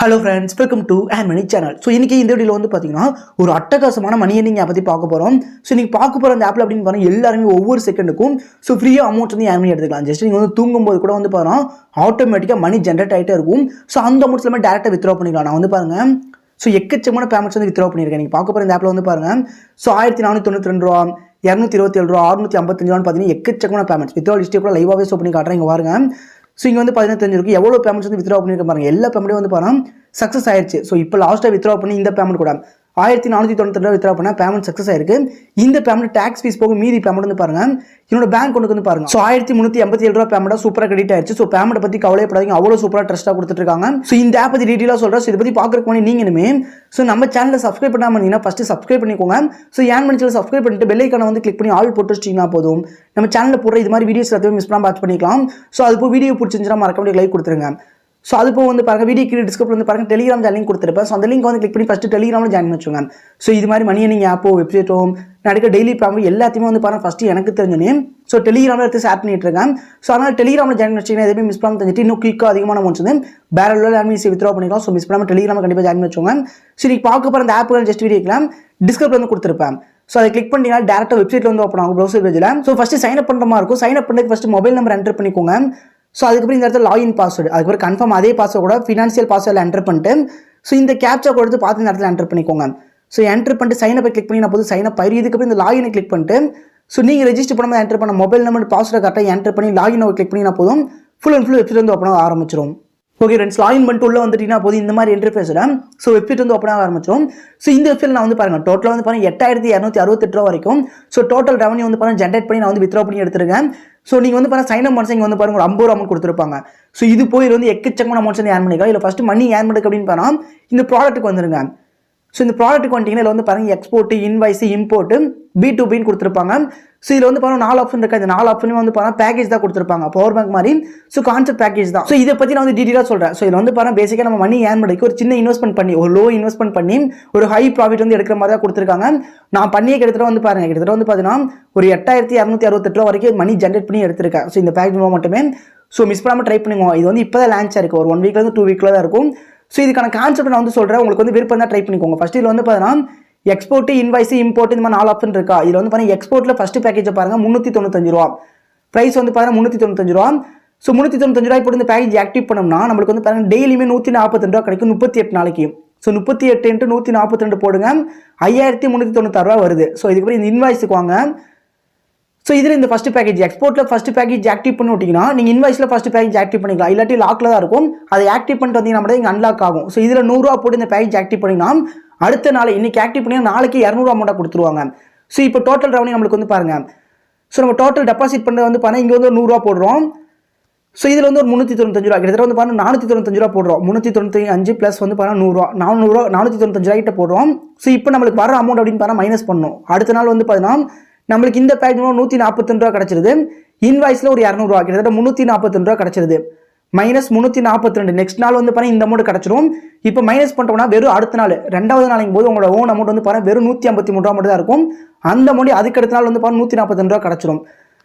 Hello friends, welcome to and money channel. So இன்றைக்கி இந்த வீடியோவில் வந்து பார்த்தீங்கன்னா ஒரு அட்டகாசமான மணி ஏர்னிங் ஆப் பற்றி பார்க்க போகிறோம். ஸோ நீங்கள் பார்க்க போகிற அந்த ஆப்பில் அப்படின்னு பார்த்தீங்கன்னா எல்லாருமே ஒவ்வொரு செகண்டுக்கும் ஸோ ஃப்ரீயாக அமௌண்ட் வந்து ஏர்ன் பண்ணி எடுத்துக்கலாம். ஜஸ்ட் நீங்கள் வந்து தூங்கும்போது கூட வந்து பார்த்தீங்கன்னா ஆட்டோமேட்டிக்காக மணி ஜென்ரேட் ஆகிட்டே இருக்கும். ஸோ அந்த அமௌண்ட்ஸ் எல்லாமே டேரெக்டாக வித்ட்ரா பண்ணிக்கலாம். நான் வந்து பாருங்கள், ஸோ எக்கச்சக்கமான பேமெண்ட்ஸ் வந்து வித்ட்ரா பண்ணியிருக்கேன். நீங்கள் பார்க்க போகிற இந்த ஆப்பில் வந்து பாருங்கள், ஸோ 1492 ரூபா, 227 ரூபா, 655 ரூபான்னு பார்த்தீங்கன்னா எக்கச்சக்கமான பேமெண்ட்ஸ் வித்ட்ரா லிஸ்ட்டே கூட லைவாகவே ஷோ பண்ணி காட்டுறேன். இங்கே பாருங்க, ஸோ இங்கே வந்து பார்த்தீங்கன்னா தெரிஞ்சிருக்கு எவ்வளோ பேமெண்ட்ஸ் வந்து வித்ட்ரா பண்ணியிருக்க பாருங்க. எல்லா பேமெண்ட்டும் வந்து பாருங்கள் சக்ஸஸ் ஆயிடுச்சு. ஸோ இப்போ லாஸ்ட்டாக வித்ட்ரா பண்ணி இந்த பேமெண்ட் கூட 1492 ரூபா வித்ட்ரா பண்ணால் பேமெண்ட் சக்ஸஸ் ஆயிருக்கு. இந்த பேமெண்ட் டேக்ஸ் ஃபீஸ் போக மீதி பேமெண்ட் வந்து பாருங்க என்னோட பேங்க் கொண்டு வந்து பாருங்க. ஸோ 1387 ரூபா பேமெண்ட் சூப்பராக கிரெடிட் ஆயிடுச்சு. ஸோ பேமெண்ட் பற்றி கவலைப்படாதீங்க, அவ்வளோ சூப்பராக ட்ரஸ்ட்டாக கொடுத்துட்டு இருக்காங்க. ஸோ இந்த ஆப் பற்றி டீட்டெயிலாக சொல்கிறேன். ஸோ இதை பற்றி பார்க்குறதுக்கு முன்னாடி நீங்களுமே ஸோ நம்ம சேனலை சப்ஸ்கிரைப் பண்ணாமல் இருந்தீங்கன்னா ஃபஸ்ட்டு சப்ஸ்கிரைப் பண்ணிக்கோங்க. ஸோ ஏன் மணி சேனல் சப்ஸ்கிரைப் பண்ணிட்டு பெல் ஐக்கானை வந்து கிளிக் பண்ணி ஆல் போட்டு வச்சிட்டிங்கன்னா போதும் நம்ம சேனலில் போடுற இது மாதிரி வீடியோஸ் எல்லாத்தையும் மிஸ் பண்ணாமல் வாட்ச் பண்ணிக்கலாம். ஸோ அது இப்போ வீடியோ பிடிச்சிருந்துச்சுன்னா மறக்க முடியாது லைக் கொடுத்துருங்க. ஸோ அது போக வந்து பாருங்கள், வீடியோ கீழே டிஸ்கிரிப்ஷன் வந்து பாருங்கள் டெலிகிராம் சேனல் லிங்க் கொடுத்துருப்பேன். ஸோ அந்த லிங்க் வந்து கிளிக் பண்ணி ஃபஸ்ட்டு டெலிகிராமில் ஜாயின் வச்சுங்க. ஸோ இது மாதிரி மணி ஏர்னிங் ஆப்போ வெப்சைட்டோ நடக்க டெய்லி ப்ராப்ளம் எல்லாத்தையுமே வந்து பாருங்கள் ஃபஸ்ட்டு எனக்கு தெரிஞ்சோன்னே ஸோ டெலிகிராமில் எடுத்து ஷேர் பண்ணிட்டு இருக்கேன். ஸோ அதனால் டெலிகிராமில் ஜாயின் வச்சிங்கன்னா எதுவுமே மிஸ் பண்ணாமல் தெரிஞ்சுட்டு இன்னும் குயிக்காக அதிகமான அமௌண்ட்ஸ் வந்து வேற லெவலில் ஆன்மீசி வித்ட்ரா பண்ணிக்கலாம். ஸோ மிஸ் பண்ணாமல் டெலிகிராமில் கண்டிப்பாக ஜாயின் வச்சுக்கோங்க. ஸோ நீங்கள் பார்க்க போகிற அந்த ஆப்புகள் ஜஸ்ட் வீடியோக்கலாம் டிஸ்கிரிப்ஷன் வந்து கொடுத்துருப்பேன். ஸோ அதை கிளிக் பண்ணிங்கன்னா டேரெக்டாக வெப்சைட்டில் வந்து ஓப்பன் ஆகும் ப்ரௌசர் பேஜில். ஸோ ஃபஸ்ட்டு சைன் அப் பண்ணுற மாதிரி இருக்கும். சைன் அப் பண்ணுறதுக்கு ஃபஸ்ட்டு மொபைல் நம்பர் என்டர் பண்ணிக்கோங்க. ஸோ அதுக்கப்புறம் இந்த இடத்துல லாகின் பாஸ்வேர்டு, அதுக்கப்புறம் கன்ஃபார்ம் அதே பாஸ்வேர்டு கூட ஃபினான்ஷியல் பாஸ்வேர்டில் என்டர் பண்ணிட்டு ஸோ இந்த கேப்சா கொடுத்து பார்த்து இந்த இடத்துல என்டர் பண்ணிக்கோங்க. ஸோ என்டர் பண்ணிட்டு சைன் அப்பை கிளிக் பண்ணி நான் போது சைன் அப் ஆயிரு. இதுக்கப்புறம் இந்த லாகினை கிளிக் பண்ணிட்டு ஸோ நீங்கள் ரெஜிஸ்டர் பண்ணும்போது என்டர் பண்ண மொபைல் நம்பர் பாஸ்வேர்டை கரெக்டாக என்டர் பண்ணி லாகின் கிளிக் பண்ணி நான் போதும் ஃபுல் அண்ட் ஃபுல் வெப்சைட் வந்து ஓப்பன் ஆக ஆரம்பிச்சிடும். ஓகே ஃப்ரெண்ட்ஸ், லாகின் பண்ணிட்டு உள்ள வந்துட்டீங்கன்னா போதும் இந்த மாதிரி இன்டர்ஃபேஸில் ஸோ வெப்சைட் வந்து ஓப்பன் ஆக ஆரம்பிச்சிடும். ஸோ இந்த வெப்சைட் நான் வந்து பாருங்கள் டோட்டலாக வந்து பாருங்கள் 8268 ரூபா வரைக்கும் ஸோ டோட்டல் ரெவன்யூ வந்து பாருங்கள் ஜென்ரேட் பண்ணி நான் வந்து வித்ட்ரா பண்ணி எடுத்துருக்கேன். ஸோ நீங்கள் வந்து பாருங்கள் சைன் அப் பண்ணி இங்கே வந்து பாருங்கள் ஒரு 50 ரூபா அமௌண்ட் கொடுத்துருப்பாங்க. ஸோ இது போய் வந்து எக்கச்சக்கமான அமௌண்ட்ஸ் வந்து ஏர்ன் பண்ணிக்கலாம். இல்லை ஃபஸ்ட்டு மணி ஏர்ன் பண்ணுறது அப்படின்னு பார்த்தா இந்த ப்ராடக்ட்டுக்கு வந்துருங்க. ஸோ இந்த ப்ராடக்ட்டுக்கு வந்துட்டிங்கன்னா இதில் வந்து பாருங்கள் எக்ஸ்போர்ட், இன்வாய்ஸ், இம்போர்ட், B2B கொடுத்துருப்பாங்க. ஸோ இதில் வந்து பாருங்கள் 4 ஆப்ஷன் இருக்குது. இந்த 4 ஆப்ஷனுமே வந்து பாருங்கள் பேக்கேஜ் தான் கொடுத்துருப்பாங்க, பவர் பேங்க் மாதிரி. ஸோ கான்செப்ட் பேக்கேஜ் தான். ஸோ இதை பற்றி நான் வந்து டீட்டெயிலாக சொல்கிறேன். ஸோ இதில் வந்து பாருங்கள் பேசிக்காக நம்ம மணி ஏர்ன் பண்ணிக்கு ஒரு சின்ன இன்வெஸ்ட்மெண்ட் பண்ணி ஒரு லோ இன்வெஸ்ட்மெண்ட் பண்ணி ஒரு ஹை ப்ராஃபிட் வந்து எடுக்கிற மாதிரி தான் கொடுத்துருக்காங்க. நான் பண்ணிய கிட்டத்தட்ட வந்து பாருங்கள் கிட்டத்தட்ட வந்து பார்த்தீங்கன்னா ஒரு 8268 ரூபா வரைக்கும் மணி ஜென்ரேட் பண்ணி எடுத்திருக்கேன். ஸோ இந்த பேக்கேஜ் மட்டுமே ஸோ மிஸ் பண்ணாமல் ட்ரை பண்ணுங்க. இது வந்து இப்போ தான் லான்ச் ஆயிருக்கு, ஒரு 1 வீக்லேருந்து 2 வீக்கில் தான் இருக்கும். ஸோ இதுக்கான கான்செப்ட் நான் வந்து சொல்கிறேன், உங்களுக்கு வந்து விருப்பம் தான் ட்ரை பண்ணிக்கோங்க. ஃபஸ்ட் இதில் வந்து பார்த்தீங்கன்னா எக்ஸ்போர்ட், இன்வாய்ஸ், இம்போர்ட் இந்த மாதிரி 4 ஆப்ஷன் இருக்கா. இதில் வந்து பாருங்கள் எக்ஸ்போர்ட்டில் ஃபஸ்ட்டு பேக்கேஜை பாருங்கள் 395 ரூபா, ப்ரைஸ் வந்து பாருங்கள் 395 ரூபா. ஸோ 395 ரூபாய் போட்டு இந்த பேக்கேஜ் ஆக்டிவ் பண்ணோம்னா நம்மளுக்கு வந்து பாருங்கள் டெய்லியுமே 142 ரூபா கிடைக்கும் 38 நாளைக்கு. ஸோ 38 × 142 போடுங்க 5396 ரூபா வருது. ஸோ இதுக்கப்புறம் இந்த இன்வாய்ஸுக்கு வாங்க. ஸோ இதில் இந்த ஃபஸ்ட்டு பேக்கேஜ் எக்ஸ்போர்ட்டில் ஃபஸ்ட்டு பேக்கேஜ் ஆக்டிவ் பண்ணி விட்டிங்கன்னா நீங்கள் இன்வாய்ஸில் ஃபஸ்ட்டு பேக்கேஜ் ஆக்டிவ் பண்ணிக்கலாம். இல்லாட்டி லாக்கில் தான் இருக்கும். அதை ஆக்டிவ் பண்ணிட்டு வந்தீங்கன்னா மட்டும் இங்கே அன்லாக் ஆகும். ஸோ இதில் 100 ரூபா போட்டு இந்த பேக்கேஜ் ஆக்டிவ் பண்ணிங்கன்னா அடுத்த நாள் இன்னைக்கு ஆக்டிவ் பண்ணி நாளைக்கு 200 அமௌண்ட்டாக கொடுத்துருவாங்க. ஸோ இப்போ டோட்டல் ரெவன்யூ நம்மளுக்கு வந்து பாருங்கள். ஸோ நம்ம டோட்டல் டெபாசிட் பண்ணுறது வந்து பாருங்கள் இங்கே வந்து 100 ரூபா போடுறோம். ஸோ இதில் வந்து ஒரு 395 ரூபா கிட்டத்தட்ட வந்து பாருங்கள் 495 ரூபா போடுறோம். 395 ப்ளஸ் வந்து பாருங்கள் 100 ரூபா 400 ரூபா 495 ரூபாய்கிட்ட போடுறோம். ஸோ இப்போ நம்மளுக்கு வர அமௌண்ட் அப்படின்னு பாருங்கள் மைனஸ் பண்ணணும். அடுத்த நாள் வந்து பார்த்தீங்கன்னா நம்மளுக்கு இந்த பேக்கேஜ் 142 ரூபா கிடச்சிருது. இன்வாய்ஸில் ஒரு 200 ரூபா கிட்டத்தட்ட 342 ரூபா கிடச்சிருது. மைனஸ் 342 நெக்ஸ்ட் நாள் வந்து பாருங்கள் இந்த அமௌண்ட் கிடச்சிரும். இப்போ மைனஸ் பண்ணிட்டோம்னா வெறும் அடுத்த நாள் 2வது நாளைக்கும் போது உங்களோட ஓன் அமௌண்ட் வந்து பாருங்கள் வெறும் 153 ரூபா மட்டும் தான் இருக்கும். அந்த அமௌண்ட் அதுக்கு அடுத்த நாள் வந்து பாருங்கள் 142 ரூபா கிடச்சிரும்.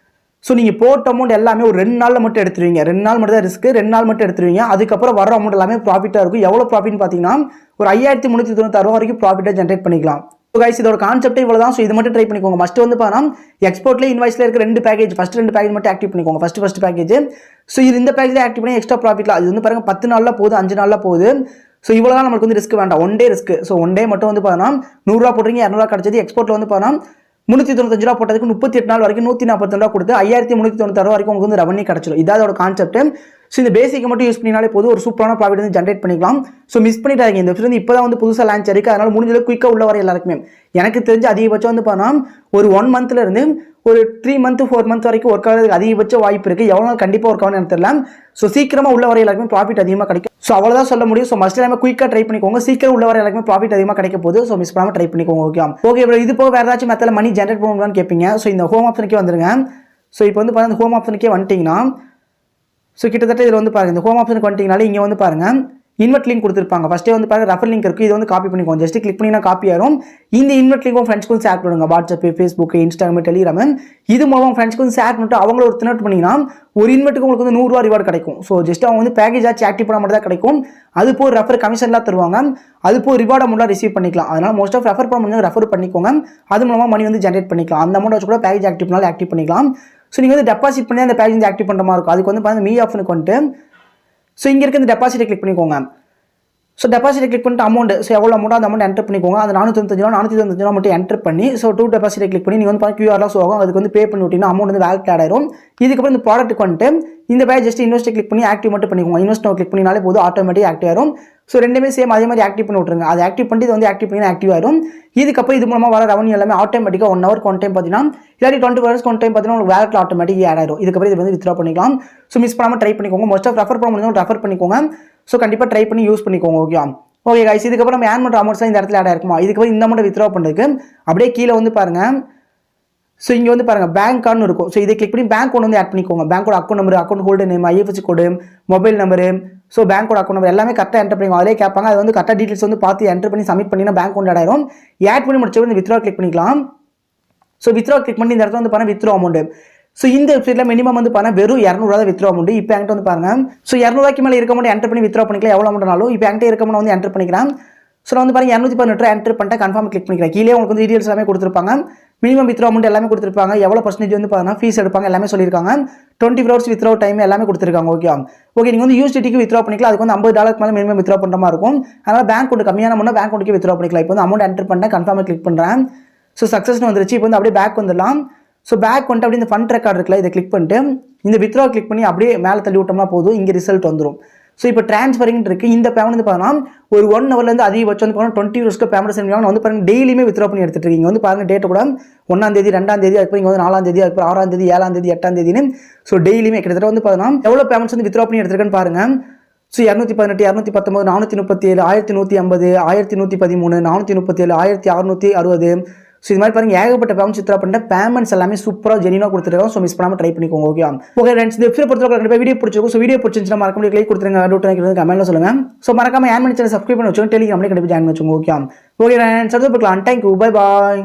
ஸோ நீங்கள் போட்ட அமௌண்ட் எல்லாமே ஒரு 2 நாளில் மட்டும் எடுத்துருவீங்க. 2 நாள் மட்டும் தான் ரிஸ்க்கு, 2 நாள் மட்டும் எடுத்துருவீங்க. அதுக்கப்புறம் வர அமௌண்ட் எல்லாமே ப்ராஃபிட்டாக இருக்கும். எவ்வளோ ப்ராஃபிட்னு பார்த்தீங்கன்னா ஒரு 5396 ரூபா வரைக்கும் ப்ராஃபிட்டாக ஜென்ரேட் பண்ணிக்கலாம். ஸோ கைஸ் இதோட கான்செப்ட் இவ்வளோ தான். ஸோ இது மட்டும் ட்ரை பண்ணிக்கோங்க. ஃபஸ்ட்டு வந்து பார்த்தீங்கன்னா எக்ஸ்போர்ட்ல இன்வாய்ஸில் இருக்க 2 பேக்கேஜ் ஃபஸ்ட்டு 2 பேக்கேஜ் மட்டும் ஆக்டிவ் பண்ணிக்கோங்க. First package. ஸோ இது இந்த பேக்கேஜ் ஆக்டிவ் பண்ணி எக்ஸ்ட்ரா ப்ராஃபிட்லாம் இது வந்து பாருங்கள் 10 நாளில் போகுது, 5 நாளில் போகுது. ஸோ இவ்வளோ தான் நம்மளுக்கு வந்து ரிஸ்க் வேண்டாம். 1 டே ரிஸ்க். ஸோ 1 டே மட்டும் வந்து பார்த்தீங்கன்னா 100 ரூபா போடுறீங்க 200 ரூபா கிடச்சது. எக்ஸ்போர்ட்டில் வந்து பார்த்தீங்கன்னா 395 ரூபா போட்டதுக்கு 38 நாள் வரைக்கும் 142 ரூபா கொடுத்து 5396 ரூபா வரைக்கும் உங்களுக்கு வந்து ரெவன்யூ கிடச்சிடும். இதாவோட கான்செப்ட். ஸோ இந்த பேசிக்கை மட்டும் யூஸ் பண்ணினாலே போதும் ஒரு சூப்பரான ப்ராஃபிட் வந்து ஜென்ரேட் பண்ணிக்கலாம். ஸோ மிஸ் பண்ணிட்டாங்க. இந்த வெப்சைட் வந்து இப்போ தான் வந்து புதுசாக லான்ச் ஆயிருக்கு. அதனால் முடிஞ்சளவு குயிக்காக உள்ள வர எல்லாருக்குமே எனக்கு தெரிஞ்சு அதிகபட்சம் வந்து பார்த்தீங்கன்னா ஒரு 1 மந்த்லேருந்து ஒரு 3 மந்த் 4 மந்த் வரைக்கும் ஒர்க் ஆகிறதுக்கு அதிகபட்ச வாய்ப்பு இருக்குது. எவ்வளோ நாள் கண்டிப்பாக ஒர்க் ஆகும்னு எனக்கு தெரியல. ஸோ சீக்கிரமாக உள்ள வர எல்லாருக்குமே ப்ராஃபிட் அதிகமாக கிடைக்கும். ஸோ அவ்வளோதான் சொல்ல முடியும். ஸோ மஸ்ட் எல்லாமே குயிக்காக ட்ரை பண்ணிக்கோங்க. சீக்கிரம் உள்ள வர எல்லாருக்குமே ப்ராஃபிட் அதிகமாக கிடைக்க போகுது. ஸோ மிஸ் பண்ணாமல் ட்ரை பண்ணிக்கோங்க. ஓகே ப்ரோ, இது போக வேறு ஏதாச்சும் மெத்தடில் மணி ஜென்ரேட் பண்ணணும்னு கேட்பீங்க. ஸோ இந்த ஹோம் ஆப்ஷனுக்கே வந்துருங்க. ஸோ இப்போ வந்து பாருங்கள் ஹோம் ஆப்ஷனுக்கே வந்துட்டிங்கன்னா ஸோ கிட்டத்தட்ட இதில் வந்து பாருங்கள் இந்த ஹோம் ஆப்ஷனுக்கு வந்துட்டிங்கனாலே இங்கே வந்து பாருங்கள் இன்வெர்ட் லிங்க் கொடுத்துருப்பாங்க. ஃபஸ்ட்டே வந்து பாருங்க ரெஃபர் லிங்க் இருக்குது, இது வந்து காப்பி பண்ணிக்கோங்க. ஜஸ்ட் கிளிக் பண்ணிங்கன்னா காப்பி ஆயிரும். இந்த இன்வெர்ட் லிங்க் ஃப்ரெண்ட்ஸ்க்கு ஷேர் பண்ணுங்க. வாட்ஸ்அப், ஃபேஸ்புக், இன்ஸ்டாகிராம், டெலிகிராம் இது மூலமாக ஃப்ரெண்ட்ஸ்க்கு ஷேர் பண்ணிட்டு அவங்கள ஒரு தினட் பண்ணிங்கன்னா ஒரு இன்வெர்ட்டுக்கு உங்களுக்கு வந்து 100 ரூபா ரிவார்டு கிடைக்கும். ஸோ ஜஸ்ட் அவங்க வந்து பேக்கேஜ் ஆச்சு ஆக்டிவ் பண்ண மட்டும் தான் கிடைக்கும். அது போய் ரெஃபர் கமிஷன்லாம் தருவாங்க, அது போய் ரிவார்ட் அமௌண்ட்டாக ரிசீவ் பண்ணிக்கலாம். அதனால் மோஸ்ட் ஆஃப் ரெஃபர் பண்ண முடிஞ்சு ரெஃபர் பண்ணிக்கோங்க. அது மூலமாக மணி வந்து ஜென்ரேட் பண்ணிக்கலாம். அந்த அமௌண்ட் வச்சு கூட பேக்கேஜ் ஆக்டிவ் பண்ணாலும் ஆக்டிவ் பண்ணிக்கலாம். ஸோ நீங்கள் வந்து டெபாசிட் பண்ணி அந்த பேக்கேஜ் வந்து ஆக்டிவ் பண்ணுற மாதிரி இருக்கும். அதுக்கு வந்து பாருங்கள் மீ ஆப்ஷனுக்கு வந்துட்டு ஸோ இங்கே இருக்க இந்த டெபாசிட்டை கிளிக் பண்ணிக்கோங்க. ஸோ டெபாசிட்டை கிளிக் பண்ணிட்டு அமௌண்ட் ஸோ எவ்வளோ அமௌண்ட் அந்த அமௌண்ட் என்டர் பண்ணிக்கோங்க. அது 495 ரூபா மட்டும் என்டர் பண்ணி ஸோ டூ டெபாசிட்டை கிளிக் பண்ணி நீங்கள் வந்து பாருங்கள் QR ஷோ ஆகும். அதுக்கு வந்து பே பண்ணி விட்டீங்கன்னா அமௌண்ட் வந்து வேலட் ஆட் ஆயிரும். இதுக்கப்புறம் இந்த ப்ராடக்ட்டுக்கு வந்துட்டு இந்த பேஜ் ஜஸ்ட் இன்வெஸ்ட்டை கிளிக் பண்ணி ஆக்டிவ் மட்டும் பண்ணிக்கோங்க. இன்வெஸ்ட் கிளிக் பண்ணினாலே போதும், ஆட்டோமேட்டிக் ஆக்டிவ் ஆயிரும். ஸோ ரெண்டுமே சேம் அதே மாதிரி ஆக்டிவ் பண்ணி விட்ருங்க. அது ஆக்டிவ் பண்ணி இது வந்து ஆக்டிவ் பண்ணி ஆக்டிவ் ஆயிரும். இதுக்கப்புறம் இது மூலமாக வர ரெவன்யூ எல்லாமே ஆட்டோமேட்டிக்காக 1 ஹவருக்கு ஒன் டைம் பார்த்தீங்கன்னா இல்லாட்டி 20 ஹவர்ஸ்க்கு ஒன் டைம் பார்த்தீங்கன்னா உங்களுக்கு வேலட்டில் ஆட்டோமேட்டிக் ஆட் ஆயிரும். இதுக்கப்புறம் இது வந்து வித்ட்ரா பண்ணிக்கலாம். ஸோ மிஸ் பண்ணாமல் ட்ரை பண்ணிக்கோங்க. மோஸ்ட் ஆஃப் ரெஃபர் பண்ண முடியும் ரெஃபர் பண்ணிக்கோங்க. ஸோ கண்டிப்பாக ட்ரை பண்ணி யூஸ் பண்ணிக்கோங்க. ஓகே கைஸ், இதுக்கப்புறம் நம்ம ஏர்ன் பண்ணுற அமௌண்ட்ஸ்லாம் இந்த இடத்துல ஆட் ஆயிருக்குமா. இதுக்கப்புறம் இந்த அமௌண்ட் வித்ட்ரா பண்ணுறதுக்கு அப்படியே கீழே வந்து பாருங்கள். ஸோ இங்கே வந்து பாருங்கள் பேங்க் கார்டு இருக்கும். ஸோ இதை கிளிக் பண்ணி பேங்க் ஒன்று வந்து ஆட் பண்ணிக்கோங்க. பேங்கோட account number, account holder name, IFSC code, mobile number, so பேங்கோட அக்கௌண்ட் நம்பர் எல்லாமே கரெக்டாக என்டர் பண்ணிக்கோங்க. அதிலே கேட்பாங்க, அது வந்து கரெக்டாக டீட்டெயில்ஸ் வந்து பார்த்து என்டர் பண்ணி சப்மிட் பண்ணிங்கன்னா பேங்க் அக்கௌண்ட் ஆட் ஆயிரும். ஆட் பண்ணி முடிச்ச இந்த வித்ட்ரா கிளிக் பண்ணிக்கலாம். ஸோ வித்ட்ரா கிளிக் பண்ணி இந்த இடத்துல வந்து பாருங்கள் வித்ட்ரா அமௌண்ட். ஸோ இந்த வெப்சைட்டில் மினிமம் வந்து பாருங்கள் வெறும் 200 தான் வித்ட்ரா அமௌண்ட். இப்போ என்கிட்ட வந்து பாருங்கள் ஸோ 200 ரூபாய்க்கு மேலே இருக்க அமௌண்ட் என்டர் பண்ணி வித்ட்ரா பண்ணிக்கலாம். எவ்வளோ அமௌண்ட்னாலும் இப்போ என்கிட்ட இருக்க அமௌண்ட் வந்து என்டர் பண்ணிக்கிறேன். ஸோ நான் வந்து பாருங்கள் 218 என்டர் பண்ணிட்டு கன்ஃபார்ம் கிளிக் பண்ணிக்கிறேன். கீழே உங்களுக்கு வந்து டீடைல்ஸ் எல்லாமே கொடுத்துருப்பாங்க. மினிமம் வித்ட்ரா அமௌண்ட் எல்லாமே கொடுத்துருப்பாங்க. எவ்வளோ பர்சன்டேஜ் வந்து பார்த்தீங்கன்னா ஃபீஸ் எடுப்பாங்க எல்லாமே சொல்லியிருக்காங்க. 24 ஹவர்ஸ் வித்ட்ரா டைம் எல்லாமே கொடுத்துருக்காங்க. ஓகே நீங்கள் வந்து USDT வித்ட்ரா பண்ணிக்கலாம். அதுக்கு வந்து $50 மேலே மினிமம் வித்ட்ரா பண்ணுற மாதிரி இருக்கும். அதனால் பேங்க் அக்கௌண்ட் கம்மியான அமௌண்ட் பேங்க் அக்கௌண்ட்டுக்கு வித்ட்ரா பண்ணிக்கலாம். இப்போ வந்து அமௌண்ட் என்டர் பண்ணிட்டேன், கன்ஃபார்ம் கிளிக் பண்ணுறேன். ஸோ சக்ஸஸ்னு வந்துருச்சு. இப்போ வந்து அப்படியே பேக் வந்துடலாம். ஸோ பேக் வந்துட்டு அப்படியே இந்த ஃபண்ட் ரெக்கார்ட் இருக்குல்ல, இதை கிளிக் பண்ணிட்டு இந்த வித்ட்ரா கிளிக் பண்ணி அப்படியே மேலே தள்ளி விட்டோம்னா போதும், இங்கே ரிசல்ட் வந்துடும். ஸோ இப்போ ட்ரான்ஸ்ஃபரிங் இருக்குது. இந்த பேமெண்ட் வந்து பார்த்தீங்கன்னா ஒரு 1 ஹவர்லேருந்து அதிகபட்சம் வந்து பார்த்தீங்கன்னா 20 ஹவர்ஸ்க்கு பேமெண்ட் சென்ட் பண்ணி வந்து பாருங்கள் டெய்லியுமே வித்ட்ரா பண்ணி எடுத்துட்டு இருக்கீங்க. வந்து பாருங்கள் டேட் கூட 1ஆம் தேதி 2ஆம் தேதி அதுக்கப்புறம் இங்கே வந்து 4ஆம் தேதி அதுக்கப்புறம் 6ஆம் தேதி 7ஆம் தேதி 8ஆம் தேதினு ஸோ டெய்லியுமே கிட்டத்தட்ட வந்து பார்த்தீங்கன்னா எவ்வளோ பேமெண்ட்ஸ் வந்து வித்ட்ரா பண்ணி எடுத்துருக்கேன்னு பாருங்கள். ஸோ 218, 219, 437, 1150, 1113, 437, 1660. ஸோ இது மாதிரி பாருங்கள் ஏகப்பட்ட பேமெண்ட்ஸ் வித்ட்ரா பண்ணிட்டு பேமெண்ட்ஸ் எல்லாமே சூப்பராக ஜெனியூனாக கொடுத்துருக்கோம். ஸோ மிஸ் பண்ணாமல் ட்ரை பண்ணிக்கோங்க. ஓகே ஃப்ரெண்ட்ஸ், இந்த வெப்சைட் பொறுத்தவரை கண்டிப்பாக வீடியோ பிடிச்சிருக்கும். ஸோ வீடியோ பிடிச்சிருந்துச்சுன்னா மறக்காம லைக் கொடுத்துருங்க, டவுட் நினைக்கிறது கமெண்ட்ல சொல்லுங்கள். ஸோ மறக்காம ஏன் சேனல் சப்ஸ்கிரைப் பண்ணி வச்சுக்கோங்க, டெலிகிராம்லேயே கண்டிப்பாக ஜாயின் வச்சுக்கோங்க. ஓகே ஃப்ரெண்ட்ஸ், அடுத்து பார்க்கலாம். Thank you, bye bye.